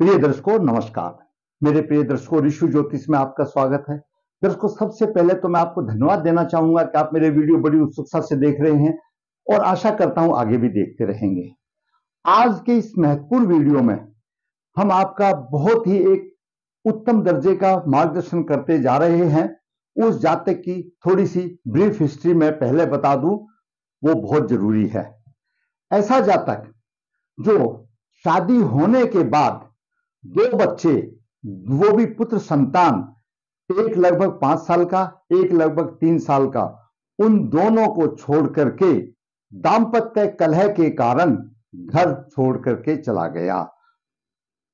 प्रिय दर्शकों नमस्कार। मेरे प्रिय दर्शकों ऋषि ज्योतिष में आपका स्वागत है। दर्शकों सबसे पहले तो मैं आपको धन्यवाद देना चाहूंगा कि आप मेरे वीडियो बड़ी उत्सुकता से देख रहे हैं और आशा करता हूं आगे भी देखते रहेंगे। आज के इस महत्वपूर्ण वीडियो में हम आपका बहुत ही एक उत्तम दर्जे का मार्गदर्शन करते जा रहे हैं। उस जातक की थोड़ी सी ब्रीफ हिस्ट्री में पहले बता दूं, वो बहुत जरूरी है। ऐसा जातक जो शादी होने के बाद दो बच्चे, वो भी पुत्र संतान, एक लगभग 5 साल का, एक लगभग 3 साल का, उन दोनों को छोड़ करके दाम्पत्य कलह के कारण घर छोड़ करके चला गया।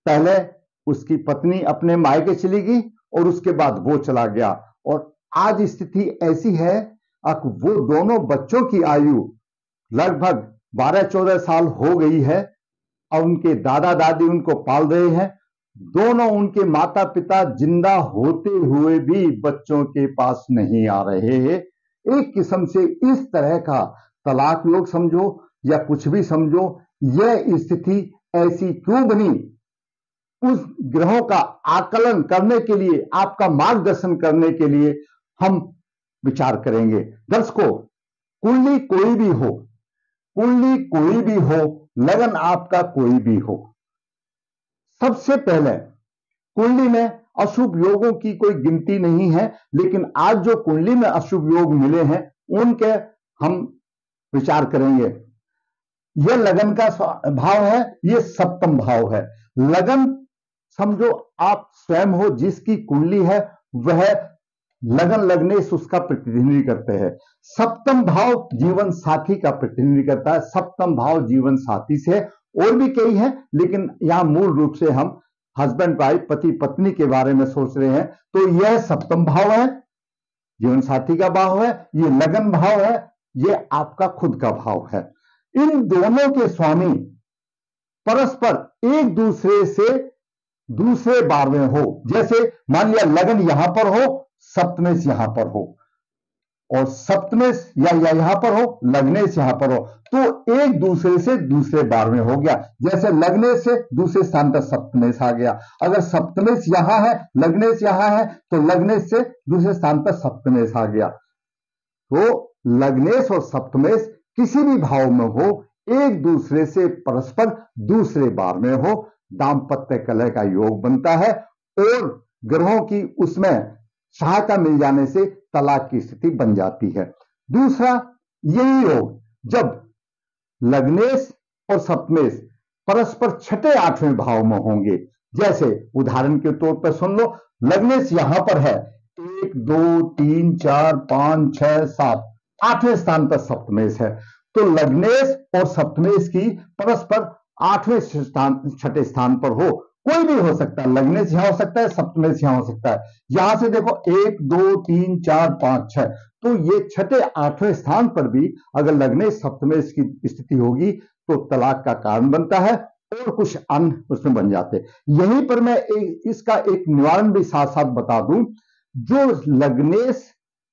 पहले उसकी पत्नी अपने मायके चली गई और उसके बाद वो चला गया। और आज स्थिति ऐसी है कि वो दोनों बच्चों की आयु लगभग 12-14 साल हो गई है और उनके दादा दादी उनको पाल रहे हैं। दोनों उनके माता पिता जिंदा होते हुए भी बच्चों के पास नहीं आ रहे हैं। एक किस्म से इस तरह का तलाक योग समझो या कुछ भी समझो, यह स्थिति ऐसी क्यों बनी, उस ग्रहों का आकलन करने के लिए, आपका मार्गदर्शन करने के लिए हम विचार करेंगे। दर्शकों, कुंडली कोई भी हो, कुंडली कोई भी हो, लगन आपका कोई भी हो, सबसे पहले कुंडली में अशुभ योगों की कोई गिनती नहीं है, लेकिन आज जो कुंडली में अशुभ योग मिले हैं उनके हम विचार करेंगे। यह लगन का भाव है, यह सप्तम भाव है। लगन समझो आप स्वयं हो, जिसकी कुंडली है वह लगन लगने से उसका प्रतिनिधि करते हैं। सप्तम भाव जीवन साथी का प्रतिनिधि करता है। सप्तम भाव जीवन साथी से और भी कई हैं, लेकिन यहां मूल रूप से हम हस्बैंड वाइफ, पति पत्नी के बारे में सोच रहे हैं। तो यह सप्तम भाव है, जीवन साथी का भाव है, ये लगन भाव है, ये आपका खुद का भाव है। इन दोनों के स्वामी परस्पर एक दूसरे से दूसरे बार में हो। जैसे मान लिया लगन यहां पर हो, सप्तमेश यहां पर हो, और सप्तमेश या यहां पर हो, लग्नेश यहां पर हो, तो एक दूसरे से दूसरे बार में हो गया। जैसे लग्नेश से दूसरे स्थान पर सप्तमेश आ गया। अगर सप्तमेश यहां है, लग्नेश यहां है, तो लग्नेश से दूसरे स्थान पर सप्तमेश आ गया। तो लग्नेश और सप्तमेश किसी भी भाव में हो, एक दूसरे से परस्पर दूसरे बार में हो, दाम्पत्य कलह का योग बनता है और ग्रहों की उसमें सहायता मिल जाने से तलाक की स्थिति बन जाती है। दूसरा, यही योग जब लग्नेश और सप्तमेश परस्पर छठे आठवें भाव में होंगे। जैसे उदाहरण के तौर पर सुन लो, लग्नेश यहां पर है, 1 2 3 4 5 6 7, आठवें स्थान पर सप्तमेश है। तो लग्नेश और सप्तमेश की परस्पर आठवें स्थान छठे स्थान पर हो, कोई भी हो सकता है। लग्नेश यहां हो सकता है, सप्तमेश यहां हो सकता है। यहां से देखो 1 2 3 4 5 6, तो ये छठे आठवें स्थान पर भी अगर लग्नेश सप्तमेश की स्थिति होगी तो तलाक का कारण बनता है और कुछ अन्य उसमें बन जाते हैं। यहीं पर मैं इसका एक निवारण भी साथ साथ बता दूं। जो लग्नेश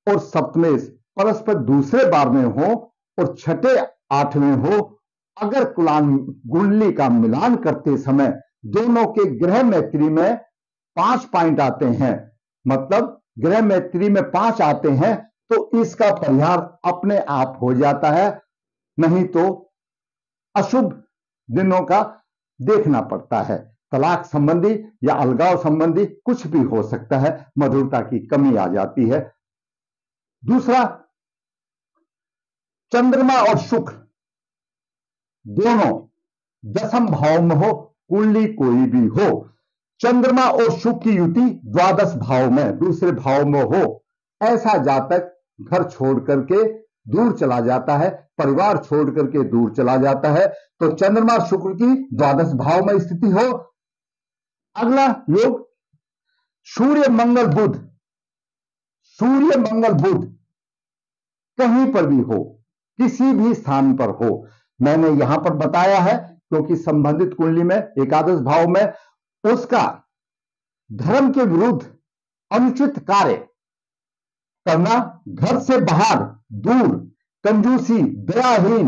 और सप्तमेश परस्पर दूसरे बार में हो और छठे आठवें हो, अगर कुंडली का मिलान करते समय दोनों के ग्रह मैत्री में 5 पॉइंट आते हैं, मतलब ग्रह मैत्री में 5 आते हैं, तो इसका परिहार अपने आप हो जाता है। नहीं तो अशुभ दिनों का देखना पड़ता है। तलाक संबंधी या अलगाव संबंधी कुछ भी हो सकता है, मधुरता की कमी आ जाती है। दूसरा, चंद्रमा और शुक्र दोनों दशम भाव में हो, कुंडली कोई भी हो, चंद्रमा और शुक्र की युति द्वादश भाव में, दूसरे भाव में हो, ऐसा जातक घर छोड़ करके दूर चला जाता है, परिवार छोड़ करके दूर चला जाता है। तो चंद्रमा शुक्र की द्वादश भाव में स्थिति हो। अगला योग सूर्य मंगल बुध, सूर्य मंगल बुध कहीं पर भी हो, किसी भी स्थान पर हो। मैंने यहां पर बताया है क्योंकि संबंधित कुंडली में एकादश भाव में उसका धर्म के विरुद्ध अनुचित कार्य करना, घर से बाहर दूर, कंजूसी, दयाहीन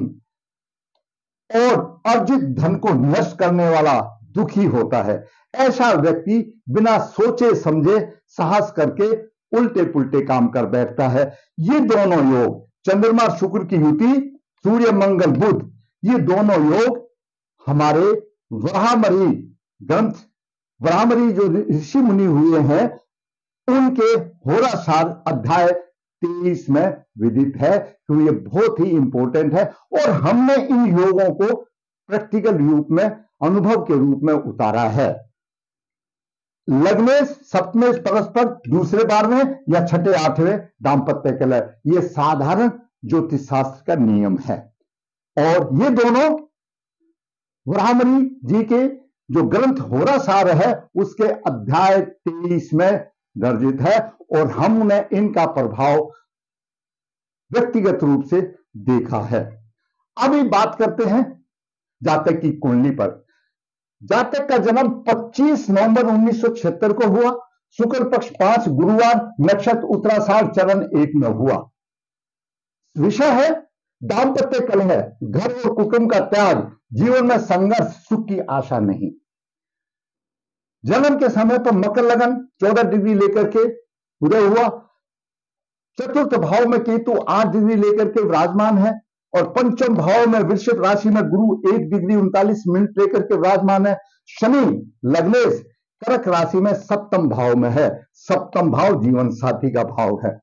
और अर्जित धन को नष्ट करने वाला दुखी होता है। ऐसा व्यक्ति बिना सोचे समझे साहस करके उल्टे पुल्टे काम कर बैठता है। ये दोनों योग, चंद्रमा शुक्र की युति, सूर्य मंगल बुध, ये दोनों योग हमारे वराहमरी ग्रंथ, वराहमरी जो ऋषि मुनि हुए हैं उनके होरासार अध्याय 23 में विदित है, तो ये बहुत ही इंपॉर्टेंट है। और हमने इन योगों को प्रैक्टिकल रूप में, अनुभव के रूप में उतारा है। लग्नेश सप्तमेश परस्पर दूसरे 12वें या छठे 8वें दांपत्य कलह, यह साधारण ज्योतिष शास्त्र का नियम है। और ये दोनों वराहमरी जी के जो ग्रंथ होरासार है उसके अध्याय 23 में दर्जित है, और हमने इनका प्रभाव व्यक्तिगत रूप से देखा है। अभी बात करते हैं जातक की कुंडली पर। जातक का जन्म 25 नवंबर 1976 को हुआ, शुक्ल पक्ष 5 गुरुवार, नक्षत्र उत्तराषाढ़, चरण 1 में हुआ। विषय है दांपत्य कलह, घर और कुटुंब का त्याग, जीवन में संघर्ष, सुख की आशा नहीं। जन्म के समय पर मकर लगन 14 डिग्री लेकर के उदय हुआ। चतुर्थ भाव में केतु 8 डिग्री लेकर के विराजमान है, और पंचम भाव में वृश्चिक राशि में गुरु 1 डिग्री 39 मिनट लेकर के विराजमान है। शनि लग्नेश कर्क राशि में सप्तम भाव में है। सप्तम भाव जीवन साथी का भाव है।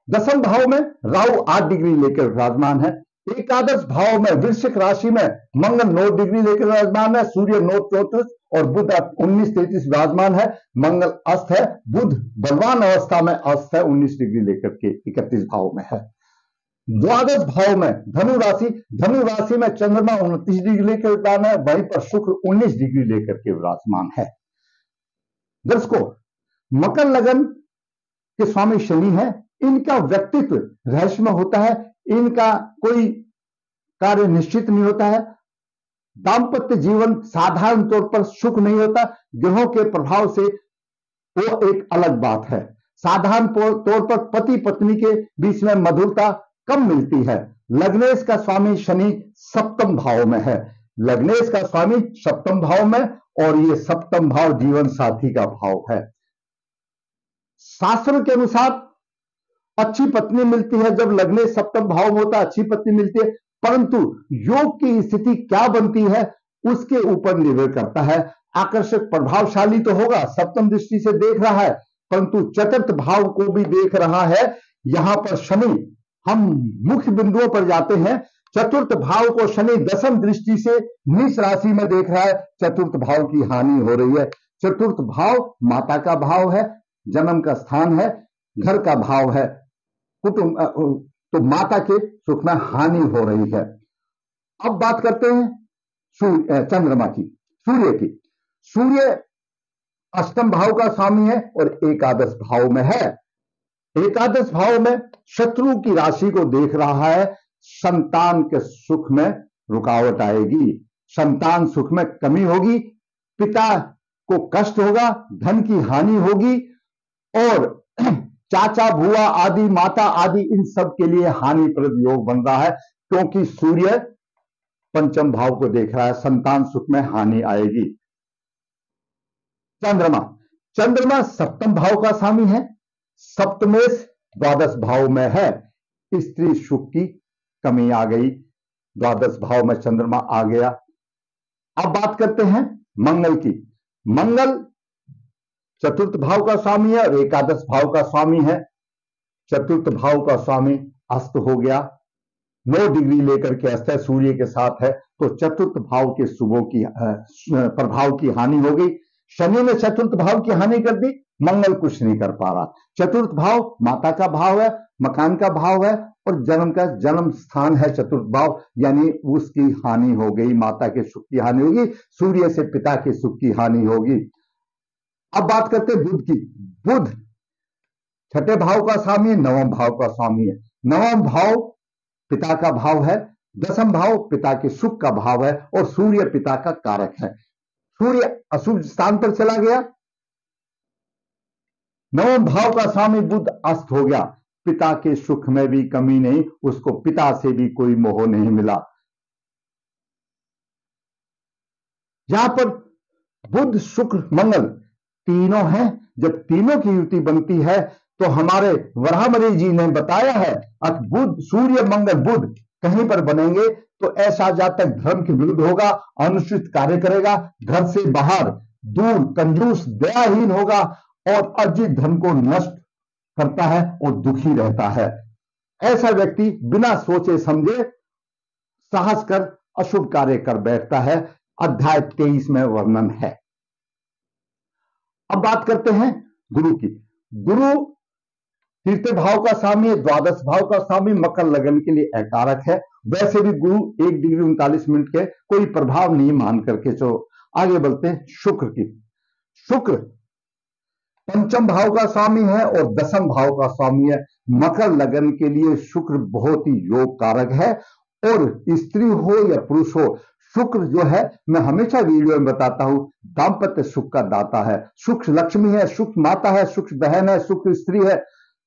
दसम भाव में राहु 8 डिग्री लेकर विराजमान है। एकादश भाव में वृश्चिक राशि में मंगल 9 डिग्री लेकर विराजमान है, सूर्य 9 34 और बुध 19 33 विराजमान है। मंगल अस्त है, बुध बलवान अवस्था में अस्त है, 19 डिग्री लेकर के 31 भाव में है। द्वादश भाव में धनु राशि में चंद्रमा 29 डिग्री लेकर विराजमान है, वहीं पर शुक्र 19 डिग्री लेकर के विराजमान है। दर्शकों, मकर लगन के स्वामी शनि है। इनका व्यक्तित्व रहस्यमय होता है, इनका कोई कार्य निश्चित नहीं होता है। दांपत्य जीवन साधारण तौर पर सुख नहीं होता, ग्रहों के प्रभाव से वो एक अलग बात है। साधारण तौर पर पति पत्नी के बीच में मधुरता कम मिलती है। लग्नेश का स्वामी शनि सप्तम भाव में है। लग्नेश का स्वामी सप्तम भाव में, और ये सप्तम भाव जीवन साथी का भाव है। शास्त्र के अनुसार अच्छी पत्नी मिलती है जब लग्नेश सप्तम भाव में होता है, अच्छी पत्नी मिलती है, परंतु योग की स्थिति क्या बनती है उसके ऊपर निर्भर करता है। आकर्षक प्रभावशाली तो होगा, सप्तम दृष्टि से देख रहा है, परंतु चतुर्थ भाव को भी देख रहा है। यहां पर शनि, हम मुख्य बिंदुओं पर जाते हैं। चतुर्थ भाव को शनि दसम दृष्टि से नीच राशि में देख रहा है, चतुर्थ भाव की हानि हो रही है। चतुर्थ भाव माता का भाव है, जन्म का स्थान है, घर का भाव है, कुटुंब, तो माता के सुख में हानि हो रही है। अब बात करते हैं चंद्रमा की, सूर्य की। सूर्य अष्टम भाव का स्वामी है और एकादश भाव में है। एकादश भाव में शत्रु की राशि को देख रहा है। संतान के सुख में रुकावट आएगी, संतान सुख में कमी होगी, पिता को कष्ट होगा, धन की हानि होगी, और चाचा बुआ आदि माता आदि इन सब के लिए हानिप्रद योग बन रहा है, क्योंकि सूर्य पंचम भाव को देख रहा है। संतान सुख में हानि आएगी। चंद्रमा सप्तम भाव का स्वामी है, सप्तमेश द्वादश भाव में है। स्त्री सुख की कमी आ गई, द्वादश भाव में चंद्रमा आ गया। अब बात करते हैं मंगल की। मंगल चतुर्थ भाव का स्वामी है और एकादश भाव का स्वामी है। चतुर्थ भाव का स्वामी अस्त हो गया, 9 डिग्री लेकर के अस्त है, सूर्य के साथ है, तो चतुर्थ भाव के शुभों की प्रभाव की हानि हो गई। शनि ने चतुर्थ भाव की हानि कर दी, मंगल कुछ नहीं कर पा रहा। चतुर्थ भाव माता का भाव है, मकान का भाव है, और जन्म स्थान है चतुर्थ भाव, यानी उसकी हानि हो गई, माता के सुख की हानि होगी, सूर्य से पिता के सुख की हानि होगी। अब बात करते हैं बुध की। बुध छठे भाव का स्वामी है, नवम भाव का स्वामी है। नवम भाव पिता का भाव है, दसम भाव पिता के सुख का भाव है, और सूर्य पिता का कारक है। सूर्य अशुभ स्थान पर चला गया, नवम भाव का स्वामी बुध अस्त हो गया। पिता के सुख में भी कमी नहीं, उसको पिता से भी कोई मोह नहीं मिला। यहां पर बुध शुक्र मंगल तीनों हैं। जब तीनों की युति बनती है तो हमारे वराहमणि जी ने बताया है कि बुध सूर्य मंगल बुध कहीं पर बनेंगे तो ऐसा जातक धर्म के विरुद्ध होगा, अनुचित कार्य करेगा, घर से बाहर दूर, कंजूस, दयाहीन होगा और अर्जित धन को नष्ट करता है और दुखी रहता है। ऐसा व्यक्ति बिना सोचे समझे साहस कर अशुभ कार्य कर बैठता है। अध्याय 23 में वर्णन है। अब बात करते हैं गुरु की। गुरु तृतीय भाव का स्वामी है, द्वादश भाव का स्वामी, मकर लगन के लिए अकारक है। वैसे भी गुरु 1 डिग्री 39 मिनट के कोई प्रभाव नहीं मान करके चलो आगे बढ़ते हैं शुक्र की। शुक्र पंचम भाव का स्वामी है और दसम भाव का स्वामी है। मकर लगन के लिए शुक्र बहुत ही योग कारक है और स्त्री हो या पुरुष हो, शुक्र जो है मैं हमेशा वीडियो में बताता हूं दाम्पत्य सुख का दाता है। शुक्र लक्ष्मी है, शुक्र माता है, शुक्र बहन है, शुक्र स्त्री है।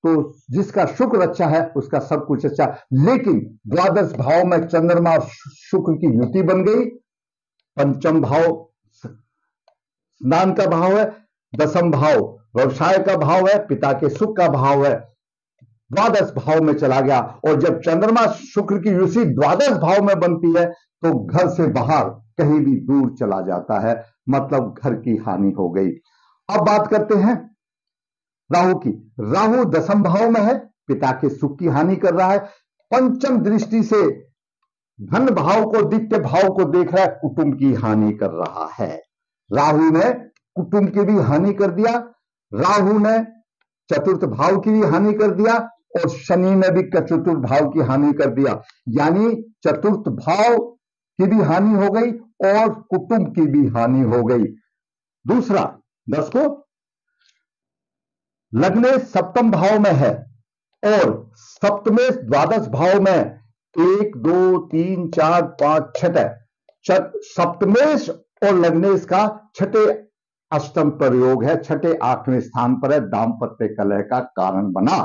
तो जिसका शुक्र अच्छा है उसका सब कुछ अच्छा। लेकिन द्वादश भाव में चंद्रमा और शुक्र की युति बन गई। पंचम भाव स्नान का भाव है, दसम भाव व्यवसाय का भाव है, पिता के सुख का भाव है, द्वादश भाव में चला गया। और जब चंद्रमा शुक्र की युति द्वादश भाव में बनती है तो घर से बाहर कहीं भी दूर चला जाता है, मतलब घर की हानि हो गई। अब बात करते हैं राहु की। राहु दसम भाव में है, पिता के सुख की हानि कर रहा है। पंचम दृष्टि से धन भाव को, द्वितीय भाव को देख रहा है, कुटुंब की हानि कर रहा है। राहु ने कुटुंब की भी हानि कर दिया, राहु ने चतुर्थ भाव की भी हानि कर दिया और शनि ने भी चतुर्थ भाव की हानि कर दिया। यानी चतुर्थ भाव की भी हानि हो गई और कुटुंब की भी हानि हो गई। दूसरा, दर्शकों, लग्न सप्तम भाव में है और सप्तमेश द्वादश भाव में 1 2 3 4 5 6 सप्तमेश और लग्नेश का छठे अष्टम प्रयोग है, छठे 8वें स्थान पर है, दाम्पत्य कलह का कारण बना।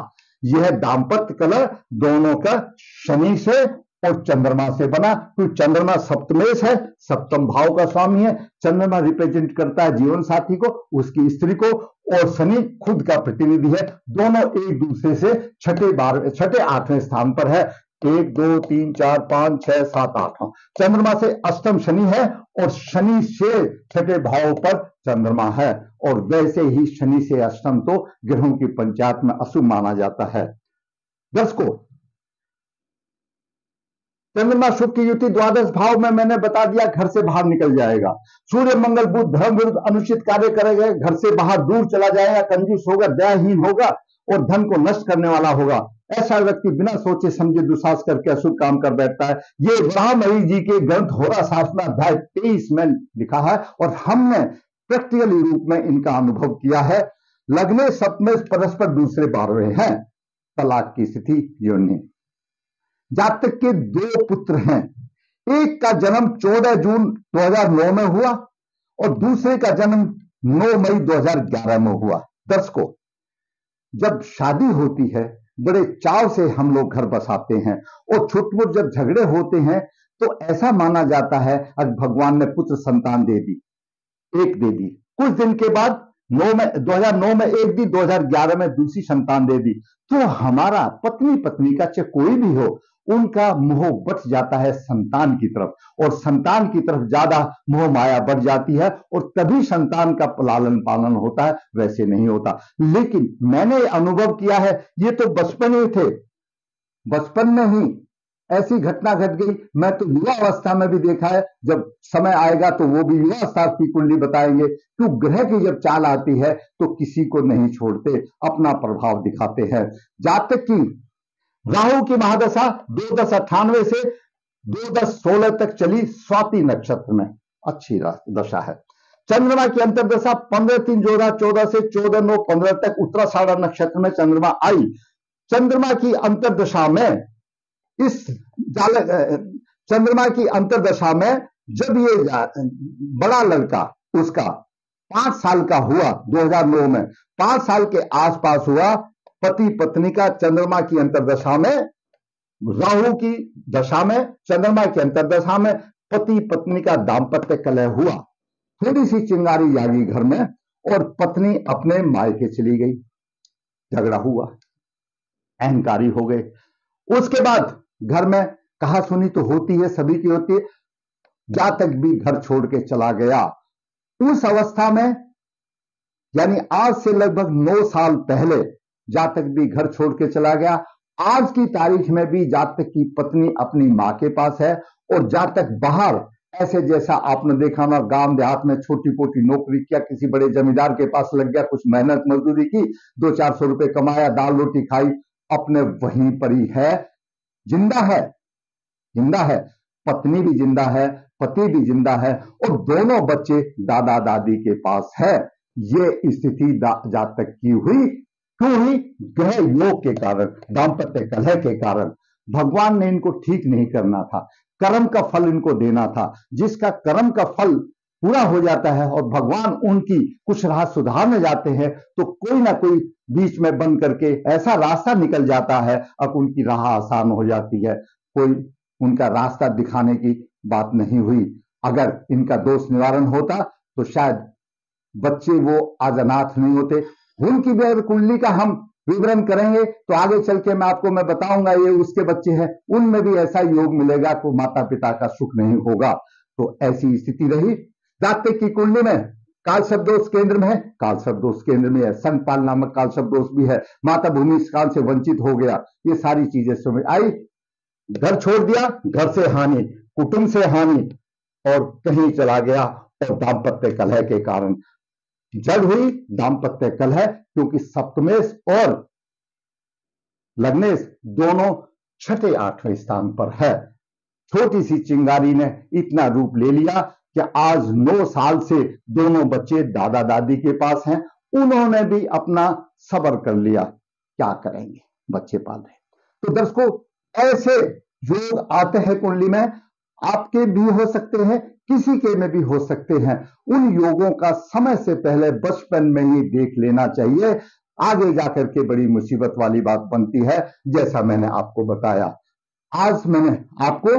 यह दाम्पत्य कलह दोनों का शनि से और चंद्रमा से बना। तो चंद्रमा सप्तमेश है, सप्तम भाव का स्वामी है। चंद्रमा रिप्रेजेंट करता है जीवन साथी को, उसकी स्त्री को, और शनि खुद का प्रतिनिधि है। दोनों एक दूसरे से छठे 8वें स्थान पर है। 1 2 3 4 5 6 7 8 चंद्रमा से अष्टम शनि है और शनि से छठे भाव पर चंद्रमा है। और वैसे ही शनि से अष्टम तो ग्रहों की पंचायत में अशुभ माना जाता है। दर्शकों, चंद्रमा शुक्र की युति द्वादश भाव में मैंने बता दिया घर से बाहर निकल जाएगा। सूर्य मंगल बुध धर्म विरुद्ध अनुचित कार्य करेगा, घर से बाहर दूर चला जाएगा, कंजूस होगा, दयाहीन होगा और धन को नष्ट करने वाला होगा। ऐसा व्यक्ति बिना सोचे समझे दुस्साहस करके अशुभ काम कर बैठता है। ये वराहमणि जी के ग्रंथ होरा शास्त्र अध्याय 23 में लिखा है और हमने प्रैक्टिकली रूप में इनका अनुभव किया है। लग्न सप्तमेश परस्पर दूसरे 12वें हैं, तलाक की स्थिति योनि। जातक के 2 पुत्र हैं, एक का जन्म 14 जून 2009 में हुआ और दूसरे का जन्म 9 मई 2011 में हुआ। दर्शकों, जब शादी होती है बड़े चाव से हम लोग घर बसाते हैं और छोट-मोट जब झगड़े होते हैं तो ऐसा माना जाता है कि भगवान ने पुत्र संतान दे दी, एक दे दी। कुछ दिन के बाद 2009 में एक दी, 2011 में दूसरी संतान दे दी। तो हमारा पत्नी का चाहे कोई भी हो, उनका मोह बढ़ जाता है संतान की तरफ और संतान की तरफ ज्यादा मोह माया बढ़ जाती है और तभी संतान का लालन पालन होता है, वैसे नहीं होता। लेकिन मैंने अनुभव किया है, ये तो बचपन ही थे, बचपन में ही ऐसी घटना घट गई। मैं तो युवा अवस्था में भी देखा है, जब समय आएगा तो वो भी युवा अवस्था की कुंडली बताएंगे। तो ग्रह की जब चाल आती है तो किसी को नहीं छोड़ते, अपना प्रभाव दिखाते हैं। जातक की राहु की महादशा 2-10-98 से 2-10-16 तक चली, स्वाति नक्षत्र में अच्छी दशा है। चंद्रमा की अंतरदशा 15-3-14 से 14-9-15 तक उत्तराषाढ़ नक्षत्र में चंद्रमा आई। चंद्रमा की अंतरदशा में चंद्रमा की अंतरदशा में जब ये बड़ा लड़का उसका 5 साल का हुआ 2009 में, 5 साल के आसपास हुआ, पति पत्नी का चंद्रमा की अंतरदशा में, राहु की दशा में, चंद्रमा की अंतरदशा में पति पत्नी का दाम्पत्य कलह हुआ। थोड़ी सी चिंगारी जागी घर में और पत्नी अपने मायके चली गई। झगड़ा हुआ, अहंकारी हो गए। उसके बाद घर में कहा सुनी तो होती है, सभी की होती है। जातक भी घर छोड़ के चला गया। उस अवस्था में यानी आज से लगभग 9 साल पहले जातक भी घर छोड़ के चला गया। आज की तारीख में भी जातक की पत्नी अपनी मां के पास है और जातक बाहर ऐसे जैसा आपने देखा ना, गांव देहात में छोटी मोटी नौकरी किया, किसी बड़े जमींदार के पास लग गया, कुछ मेहनत मजदूरी की, 200-400 रुपए कमाया, दाल रोटी खाई, अपने वहीं पर ही है, जिंदा है, जिंदा है, पत्नी भी जिंदा है, पति भी जिंदा है और दोनों बच्चे दादा दादी के पास है। ये स्थिति जातक की हुई, क्यों हुई? ग्रह योग के कारण, दाम्पत्य कलह के कारण। भगवान ने इनको ठीक नहीं करना था, कर्म का फल इनको देना था। जिसका कर्म का फल पूरा हो जाता है और भगवान उनकी कुछ राह सुधारने जाते हैं तो कोई ना कोई बीच में बंद करके ऐसा रास्ता निकल जाता है, अब उनकी राह आसान हो जाती है। कोई उनका रास्ता दिखाने की बात नहीं हुई। अगर इनका दोष निवारण होता तो शायद बच्चे वो आज अनाथ नहीं होते। उनकी भी अगर कुंडली का हम विवरण करेंगे तो आगे चल के मैं बताऊंगा ये उसके बच्चे हैं, उनमें भी ऐसा योग मिलेगा तो माता पिता का सुख नहीं होगा। तो ऐसी स्थिति रही। जातक की कुंडली में काल शब्दोष केंद्र में है, काल शब्दोष केंद्र में है, संगपाल नामक काल शब्दोष भी है, माता भूमि इस काल से वंचित हो गया, ये सारी चीजें समझ आई। घर छोड़ दिया, घर से हानि, कुटुंब से हानि और कहीं चला गया और दाम्पत्य कलह के कारण जड़ हुई दाम्पत्य कलह, क्योंकि सप्तमेश और लग्नेश दोनों 6-8वें स्थान पर है। छोटी सी चिंगारी ने इतना रूप ले लिया कि आज 9 साल से दोनों बच्चे दादा दादी के पास हैं। उन्होंने भी अपना सब्र कर लिया, क्या करेंगे, बच्चे पाल रहे। तो दर्शकों, ऐसे योग आते हैं कुंडली में, आपके भी हो सकते हैं, किसी के में भी हो सकते हैं। उन योगों का समय से पहले बचपन में ही देख लेना चाहिए, आगे जाकर के बड़ी मुसीबत वाली बात बनती है, जैसा मैंने आपको बताया। आज मैंने आपको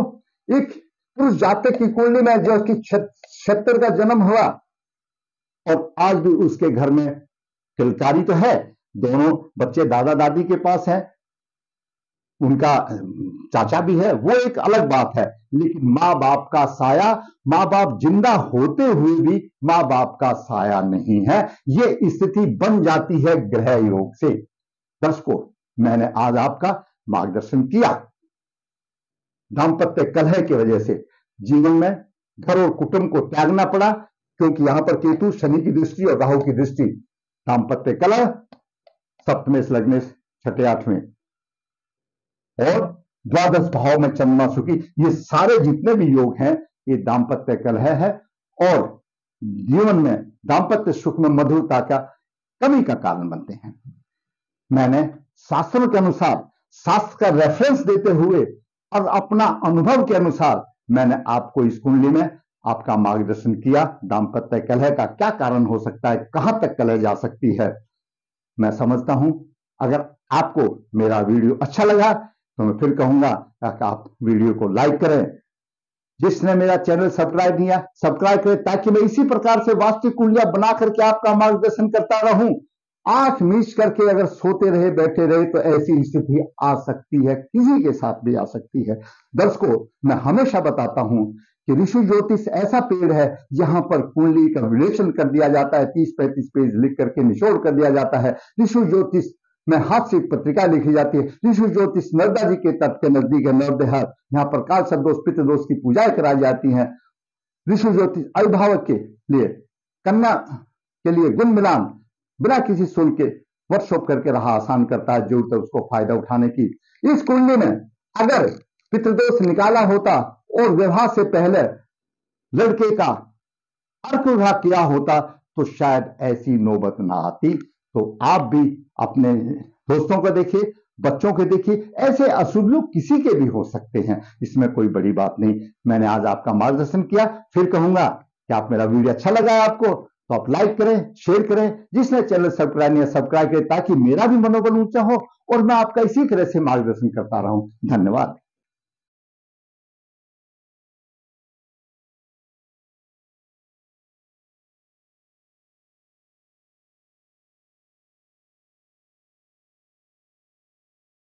एक पुरुष जातक की कुंडली में जो कि 76 का जन्म हुआ और आज भी उसके घर में किलकारी तो है, दोनों बच्चे दादा दादी के पास हैं, उनका चाचा भी है, वो एक अलग बात है, लेकिन माँ बाप का साया, माँ बाप जिंदा होते हुए भी माँ बाप का साया नहीं है। ये स्थिति बन जाती है ग्रह योग से। दर्शकों, मैंने आज आपका मार्गदर्शन किया। दाम्पत्य कलह की वजह से जीवन में घर और कुटुंब को त्यागना पड़ा, क्योंकि यहां पर केतु, शनि की दृष्टि और राहु की दृष्टि। दाम्पत्य कलह, सप्तमेश लग्नेश 6-8वें और द्वादश भाव में चंद्रमा सुखी, ये सारे जितने भी योग हैं ये दाम्पत्य कलह है और जीवन में दाम्पत्य सुख में मधुरता का कमी का कारण बनते हैं। मैंने शास्त्रों के अनुसार, शास्त्र का रेफरेंस देते हुए और अपना अनुभव के अनुसार मैंने आपको इस कुंडली में आपका मार्गदर्शन किया। दाम्पत्य कलह का क्या कारण हो सकता है, कहां तक कलह जा सकती है, मैं समझता हूं। अगर आपको मेरा वीडियो अच्छा लगा तो मैं फिर कहूंगा कि आप वीडियो को लाइक करें। जिसने मेरा चैनल सब्सक्राइब किया, सब्सक्राइब करें, ताकि मैं इसी प्रकार से वास्तु कुंडलियां बना करके आपका मार्गदर्शन करता रहूं। आंख मीच करके अगर सोते रहे, बैठे रहे तो ऐसी स्थिति आ सकती है, किसी के साथ भी आ सकती है। दर्शकों, मैं हमेशा बताता हूं कि ऋषि ज्योतिष ऐसा पेड़ है जहां पर कुंडली का विश्लेषण कर दिया जाता है, 30-35 पेज लिख करके निचोड़ कर दिया जाता है। ऋषि ज्योतिष में हाथ से पत्रिका लिखी जाती है। ऋषि ज्योतिष नर्मदा जी के तट के नजदीक है, नवदेहात, यहाँ पर काल सर्पदोष, पितृदोष की पूजाएं कराई जाती हैं। ऋषि ज्योतिष अभिभावक के लिए, कन्या के लिए गुण मिलान बिना किसी शुल्क के वर्कशॉप करके रहा आसान करता है, जरूरत है उसको फायदा उठाने की। इस कुंडली में अगर पितृदोष निकाला होता और विवाह से पहले लड़के का अर्क विवाह किया होता तो शायद ऐसी नौबत ना आती। तो आप भी अपने दोस्तों को देखिए, बच्चों को देखिए, ऐसे अशुभ लोग किसी के भी हो सकते हैं, इसमें कोई बड़ी बात नहीं। मैंने आज आपका मार्गदर्शन किया। फिर कहूंगा कि आप मेरा वीडियो अच्छा लगा है आपको तो आप लाइक करें, शेयर करें। जिसने चैनल सब्सक्राइब नहीं, सब्सक्राइब करें, ताकि मेरा भी मनोबल ऊंचा हो और मैं आपका इसी तरह से मार्गदर्शन करता रहूं। धन्यवाद।